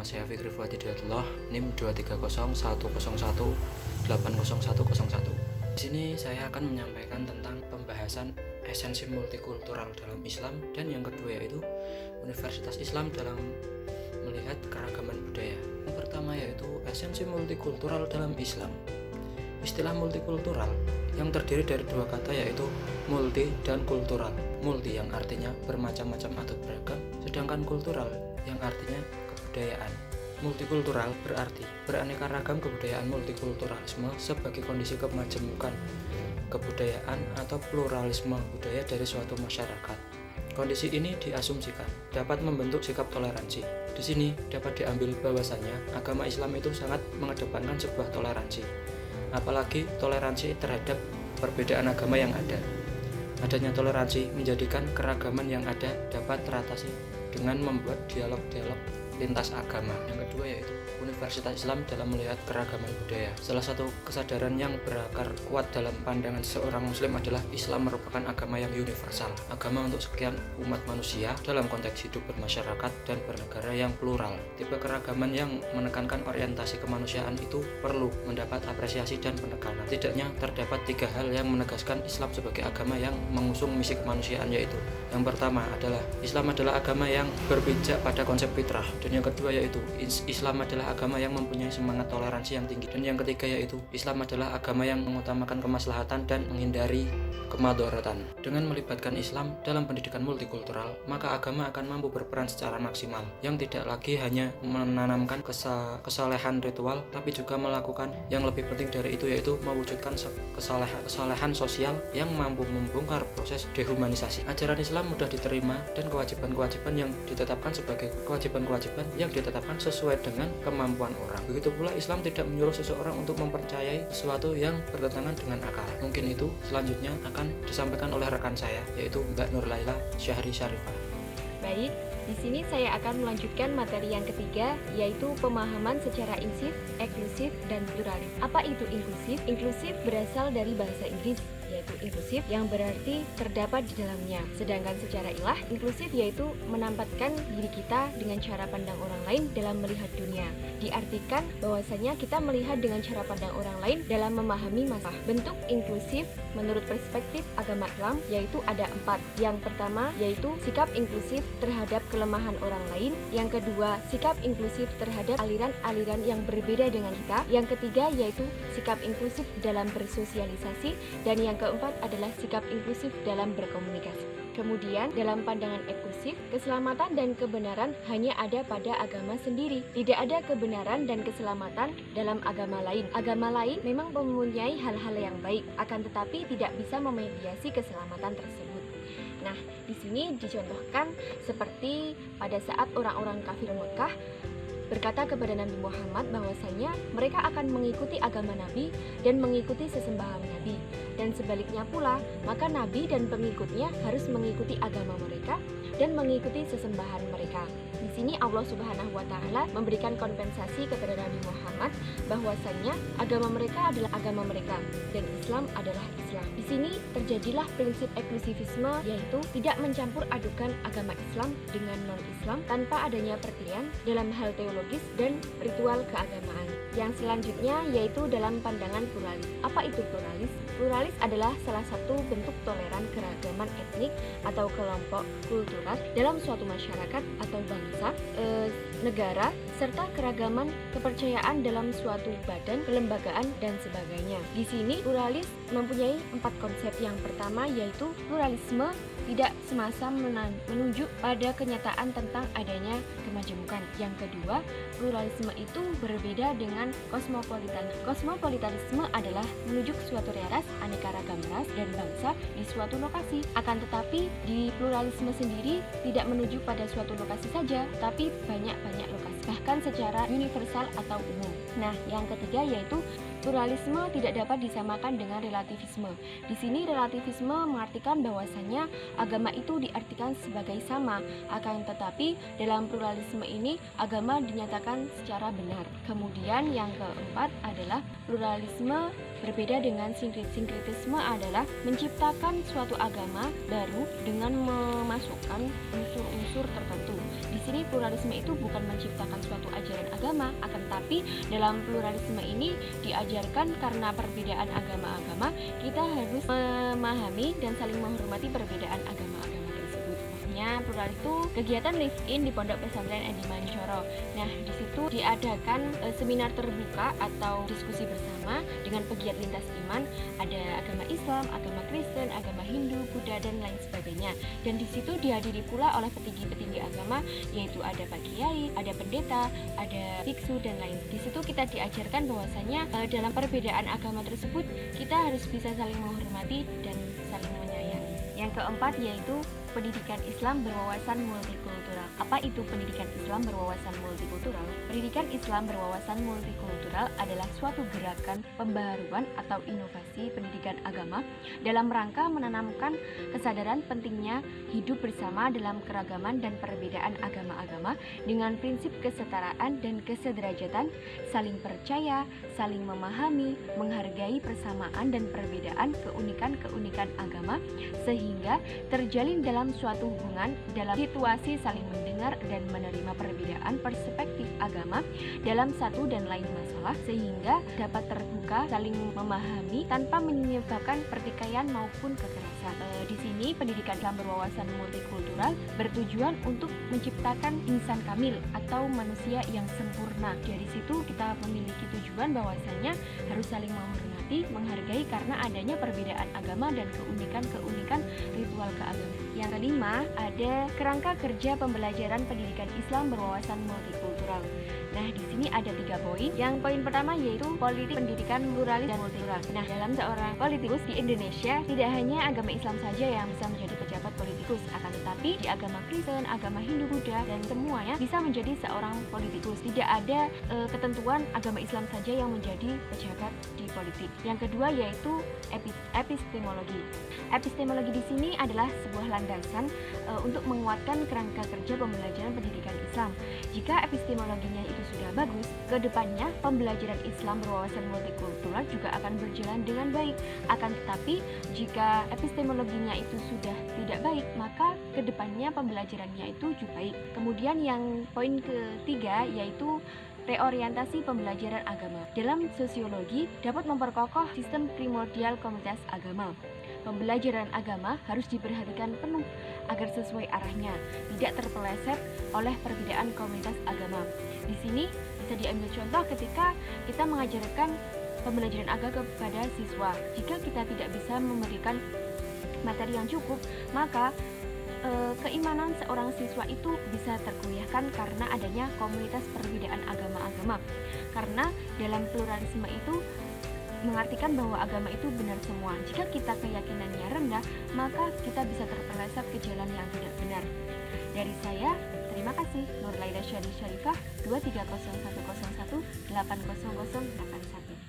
saya Fikri Fuad Hidayatullah, NIM 230101801. Di sini saya akan menyampaikan tentang pembahasan esensi multikultural dalam Islam, dan yang kedua yaitu Universitas Islam dalam melihat keragaman budaya. Yang pertama yaitu esensi multikultural dalam Islam. Istilah multikultural yang terdiri dari dua kata yaitu multi dan kultural. Multi yang artinya bermacam-macam atau beragam, sedangkan kultural yang artinya kebudayaan. Multikultural berarti beraneka ragam kebudayaan. Multikulturalisme sebagai kondisi kemajemukan kebudayaan atau pluralisme budaya dari suatu masyarakat. Kondisi ini diasumsikan dapat membentuk sikap toleransi. Di sini dapat diambil bahwasanya agama Islam itu sangat mengedepankan sebuah toleransi, apalagi toleransi terhadap perbedaan agama yang ada. Adanya toleransi menjadikan keragaman yang ada dapat teratasi dengan membuat dialog-dialog lintas agama. Yang kedua yaitu Universitas Islam dalam melihat keragaman budaya. Salah satu kesadaran yang berakar kuat dalam pandangan seorang muslim adalah Islam merupakan agama yang universal, agama untuk sekian umat manusia dalam konteks hidup bermasyarakat dan bernegara yang plural. Tipe keragaman yang menekankan orientasi kemanusiaan itu perlu mendapat apresiasi dan penekanan. Setidaknya terdapat tiga hal yang menegaskan Islam sebagai agama yang mengusung misi kemanusiaan, yaitu yang pertama adalah Islam adalah agama yang berpijak pada konsep fitrah, dan yang kedua yaitu Islam adalah agama yang mempunyai semangat toleransi yang tinggi, dan yang ketiga yaitu Islam adalah agama yang mengutamakan kemaslahatan dan menghindari kemadharatan. Dengan melibatkan Islam dalam pendidikan multikultural, maka agama akan mampu berperan secara maksimal, yang tidak lagi hanya menanamkan kesalehan ritual, tapi juga melakukan yang lebih penting dari itu, yaitu mewujudkan kesalehan sosial yang mampu membongkar proses dehumanisasi. Ajaran Islam mudah diterima, dan kewajiban-kewajiban yang ditetapkan sebagai kewajiban-kewajiban yang ditetapkan sesuai dengan kemampuan orang. Begitu pula Islam tidak menyuruh seseorang untuk mempercayai sesuatu yang bertentangan dengan akal. Mungkin itu selanjutnya akan disampaikan oleh rekan saya, yaitu Mbak Nur Laila Syahri Syarifah. Baik, di sini saya akan melanjutkan materi yang ketiga, yaitu pemahaman secara inklusif, eksklusif, dan pluralis. Apa itu inklusif? Inklusif berasal dari bahasa Inggris, yaitu inklusif yang berarti terdapat di dalamnya. Sedangkan secara ilah, inklusif yaitu menempatkan diri kita dengan cara pandang orang lain dalam melihat dunia. Diartikan bahwasanya kita melihat dengan cara pandang orang lain dalam memahami masalah. Bentuk inklusif menurut perspektif agama Islam yaitu ada 4. Yang pertama yaitu sikap inklusif terhadap kelemahan orang lain. Yang kedua, sikap inklusif terhadap aliran-aliran yang berbeda dengan kita. Yang ketiga yaitu sikap inklusif dalam bersosialisasi, dan yang keempat adalah sikap inklusif dalam berkomunikasi. Kemudian, dalam pandangan eksklusif, keselamatan dan kebenaran hanya ada pada agama sendiri. Tidak ada kebenaran dan keselamatan dalam agama lain. Agama lain memang mempunyai hal-hal yang baik, akan tetapi tidak bisa memediasi keselamatan tersebut. Nah, di sini dicontohkan seperti pada saat orang-orang kafir Mekah berkata kepada Nabi Muhammad bahwasanya mereka akan mengikuti agama Nabi dan mengikuti sesembahan Nabi, dan sebaliknya pula maka Nabi dan pengikutnya harus mengikuti agama mereka dan mengikuti sesembahan mereka. Di sini Allah Subhanahu wa taala memberikan kompensasi kepada Nabi Muhammad bahwasanya agama mereka adalah agama mereka dan Islam adalah Islam. Di sini terjadilah prinsip eksklusivisme, yaitu tidak mencampur adukan agama Islam dengan non-Islam tanpa adanya perkalian dalam hal teologis dan ritual keagamaan. Yang selanjutnya yaitu dalam pandangan pluralis. Apa itu pluralis? Pluralis adalah salah satu bentuk toleran keragaman etnik atau kelompok kultural dalam suatu masyarakat atau bangsa, negara, serta keragaman kepercayaan dalam suatu badan, kelembagaan, dan sebagainya. Di sini pluralis mempunyai 4 konsep. Yang pertama yaitu pluralisme tidak semasa menunjuk pada kenyataan tentang adanya kemajemukan. Yang kedua, pluralisme itu berbeda dengan kosmopolitan. Kosmopolitanisme adalah menunjuk suatu ras, aneka ragam ras dan bangsa di suatu lokasi. Akan tetapi di pluralisme sendiri tidak menunjuk pada suatu lokasi saja, tapi banyak lokasi, bahkan secara universal atau umum. Nah, yang ketiga yaitu Pluralisme tidak dapat disamakan dengan relativisme. Di sini relativisme mengartikan bahwasannya agama itu diartikan sebagai sama, akan tetapi dalam pluralisme ini agama dinyatakan secara benar. Kemudian yang keempat adalah pluralisme berbeda dengan sinkretisme adalah menciptakan suatu agama baru dengan memasukkan unsur-unsur tertentu. Di sini pluralisme itu bukan menciptakan suatu ajaran agama, akan tapi dalam pluralisme ini diajarkan karena perbedaan agama-agama, kita harus memahami dan saling menghormati perbedaan agama-agama tersebut. Maksudnya plural itu kegiatan live in di Pondok Pesantren Edi Mancoro. Nah, di situ diadakan seminar terbuka atau diskusi bersama dengan pegiat lintas iman, ada agama Islam, agama Kristen, agama Hindu, Buddha dan lain sebagainya. Dan di situ dihadiri pula oleh petinggi-petinggi agama, yaitu ada Pak Kiai, ada pendeta, ada biksu dan lain. Di situ kita diajarkan bahwasanya dalam perbedaan agama tersebut kita harus bisa saling menghormati dan saling menyayangi. Yang keempat yaitu pendidikan Islam berwawasan multikultural. Apa itu pendidikan Islam berwawasan multikultural? Pendidikan Islam berwawasan multikultural adalah suatu gerakan pembaharuan atau inovasi pendidikan agama dalam rangka menanamkan kesadaran pentingnya hidup bersama dalam keragaman dan perbedaan agama-agama dengan prinsip kesetaraan dan kesederajatan, saling percaya, saling memahami, menghargai persamaan dan perbedaan keunikan-keunikan agama sehingga terjalin dalam suatu hubungan dalam situasi saling mendengar dan menerima perbedaan perspektif agama dalam satu dan lain masalah sehingga dapat terbuka saling memahami tanpa menyebabkan pertikaian maupun kekerasan. Di sini pendidikan Islam berwawasan multikultural bertujuan untuk menciptakan insan kamil atau manusia yang sempurna. Dari situ kita memiliki tujuan bahwasanya harus saling menghormati, menghargai karena adanya perbedaan agama dan keunikan-keunikan ritual keagamaan. Yang kelima, ada kerangka kerja pembelajaran pendidikan Islam berwawasan multikultural. Nah, di sini ada 3 poin. Yang poin pertama yaitu politik pendidikan pluralis dan multikultural. Nah, dalam seorang politikus di Indonesia, tidak hanya agama Islam saja yang bisa menjadi pejabat politikus, akan tetapi di agama Kristen, agama Hindu, Buddha, dan semuanya bisa menjadi seorang politikus. Tidak ada ketentuan agama Islam saja yang menjadi pejabat di politik. Yang kedua yaitu epistemologi. Epistemologi di sini adalah sebuah landasan untuk menguatkan kerangka kerja pembelajaran pendidikan Islam. Jika epistemologinya itu sudah bagus, kedepannya pembelajaran Islam berwawasan multikultural juga akan berjalan dengan baik. Akan tetapi, jika epistemologinya itu sudah tidak baik, maka kedepannya pembelajarannya itu juga baik. Kemudian yang poin ketiga yaitu reorientasi pembelajaran agama. Dalam sosiologi dapat memperkokoh sistem primordial komunitas agama. Pembelajaran agama harus diperhatikan penuh agar sesuai arahnya, tidak terpeleset oleh perbedaan komunitas agama. Di sini bisa diambil contoh ketika kita mengajarkan pembelajaran agama kepada siswa. Jika kita tidak bisa memberikan materi yang cukup, maka keimanan seorang siswa itu bisa tergoyahkan karena adanya komunitas perbedaan agama-agama. Karena dalam pluralisme itu mengartikan bahwa agama itu benar semua. Jika kita keyakinannya rendah, maka kita bisa terpeleset ke jalan yang tidak benar. Dari saya, terima kasih. Nur Laila Syarifah 2301101 80081.